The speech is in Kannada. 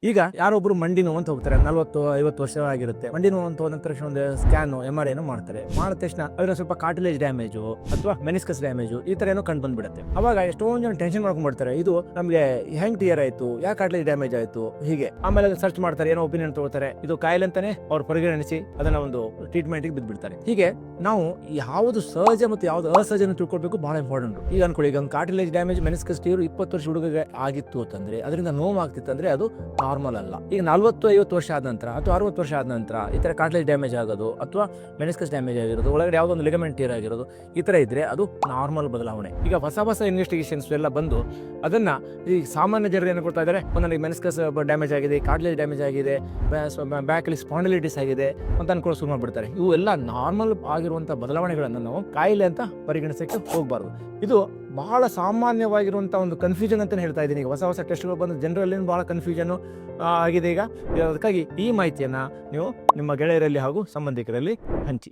ಈಗ ಯಾರೊಬ್ರು ಮಂಡಿ ನೋವು ಅಂತ ಹೋಗ್ತಾರೆ, 40-50 ವರ್ಷ ಆಗಿರುತ್ತೆ. ಮಂಡಿ ನೋವು ಅಂತ ಹೋದ ತಕ್ಷಣ ಒಂದು ಸ್ಕ್ಯಾನ್ MRI ಏನೋ ಮಾಡ್ತಾರೆ. ಮಾಡಿದ ತಕ್ಷಣ ಅದ್ರ ಸ್ವಲ್ಪ ಕಾರ್ಟಿಲೇಜ್ ಡ್ಯಾಮೇಜು ಅಥವಾ ಮೆನಿಸ್ಕಸ್ ಡ್ಯಾಮೇಜು ಈ ತರ ಏನೋ ಕಂಡು ಬಂದ್ಬಿಡುತ್ತೆ. ಅವಾಗ ಎಷ್ಟೊಂದು ಜನ ಟೆನ್ಷನ್ ಮಾಡ್ಕೊಂಡ್ಬಿಡ್ತಾರೆ, ಇದು ನಮಗೆ ಹೆಂಗ್ ಟಿಯರ್ ಆಯ್ತು, ಯಾಕೆ ಕಾರ್ಟಿಲೇಜ್ ಡ್ಯಾಮೇಜ್ ಆಯ್ತು, ಹೀಗೆ ಆಮೇಲೆ ಸರ್ಚ್ ಮಾಡ್ತಾರೆ, ಏನೋ ಒಪಿನಿಯನ್ ತಗೋತಾರೆ, ಇದು ಕಾಯಿಲೆ ಅಂತಾನೆ ಅವ್ರು ಪರಿಗಣಿಸಿ ಅದನ್ನ ಒಂದು ಟ್ರೀಟ್ಮೆಂಟ್ ಗೆ ಬಿದ್ಬಿಡ್ತಾರೆ. ಹೀಗೆ ನಾವು ಯಾವುದು ಸಹಜ ಮತ್ತು ಯಾವ್ದು ಅಸಹಜ ತಿಳ್ಕೊಳ್ಬೇಕು, ಬಹಳ ಇಂಪಾರ್ಟೆಂಟ್. ಈಗ ಅನ್ಕೊಳ್ಳಿ, ಈಗ ಒಂದು ಕಾರ್ಟಿಲೇಜ್ ಡ್ಯಾಮೇಜ್ ಮೆನಿಸ್ಕಸ್ ಟಿಯರ್ 20 ವರ್ಷ ಹುಡುಗಗೆ ಆಗಿತ್ತು ಅಂತಂದ್ರೆ, ಅದರಿಂದ ನೋವು ಆಗ್ತಿತ್ತು ಅಂದ್ರೆ ಅದು ನಾರ್ಮಲ್ ಅಲ್ಲ. ಈಗ 40-50 ವರ್ಷ ಆದ ನಂತರ ಅಥವಾ 60 ವರ್ಷ ಆದ ನಂತರ ಈ ತರ ಕಾರ್ಟಿಲೇಜ್ ಡ್ಯಾಮೇಜ್ ಆಗೋದು ಅಥವಾ ಮೆನಿಸ್ಕಸ್ ಡ್ಯಾಮೇಜ್ ಆಗಿರೋದು, ಒಳಗಡೆ ಯಾವುದೋ ಒಂದು ಲಿಗಮೆಂಟ್ ಟೀರ್ ಆಗಿರೋದು, ಈ ತರ ಇದ್ರೆ ಅದು ನಾರ್ಮಲ್ ಬದಲಾವಣೆ. ಈಗ ಹೊಸ ಇನ್ವೆಸ್ಟಿಗೇಷನ್ಸ್ ಎಲ್ಲ ಬಂದು ಅದನ್ನ ಈ ಸಾಮಾನ್ಯ ಜನರು ಏನು ಕೊಡ್ತಾ ಇದ್ದಾರೆ, ನನಗೆ ಮೆನಿಸ್ಕಸ್ ಡ್ಯಾಮೇಜ್ ಆಗಿದೆ, ಕಾರ್ಟಿಲೇಜ್ ಡ್ಯಾಮೇಜ್ ಆಗಿದೆ, ಬ್ಯಾಕ್ ಅಲ್ಲಿ ಸ್ಪಾಂಡಿಲೈಟಿಸ್ ಆಗಿದೆ ಅಂತ ಅನ್ಕೊಂಡು ಶುರು ಮಾಡ್ಬಿಡ್ತಾರೆ. ಇವು ಎಲ್ಲ ನಾರ್ಮಲ್ ಆಗಿರುವಂತ ಬದಲಾವಣೆಗಳನ್ನು ನಾವು ಕಾಯಿಲೆ ಅಂತ ಪರಿಗಣಿಸಕ್ಕೆ ಹೋಗಬಾರ್ದು. ಇದು ಬಹಳ ಸಾಮಾನ್ಯವಾಗಿರುವಂಥ ಒಂದು ಕನ್ಫ್ಯೂಷನ್ ಅಂತ ಹೇಳ್ತಾ ಇದ್ದೀನಿ. ಈಗ ಹೊಸ ಟೆಸ್ಟ್ಗಳು ಬಂದು ಜನರಲ್ಲಿ ಬಹಳ ಕನ್ಫ್ಯೂಷನ್ ಆಗಿದೆ ಈಗ. ಅದಕ್ಕಾಗಿ ಈ ಮಾಹಿತಿಯನ್ನು ನೀವು ನಿಮ್ಮ ಗೆಳೆಯರಲ್ಲಿ ಹಾಗೂ ಸಂಬಂಧಿಕರಲ್ಲಿ ಹಂಚಿ.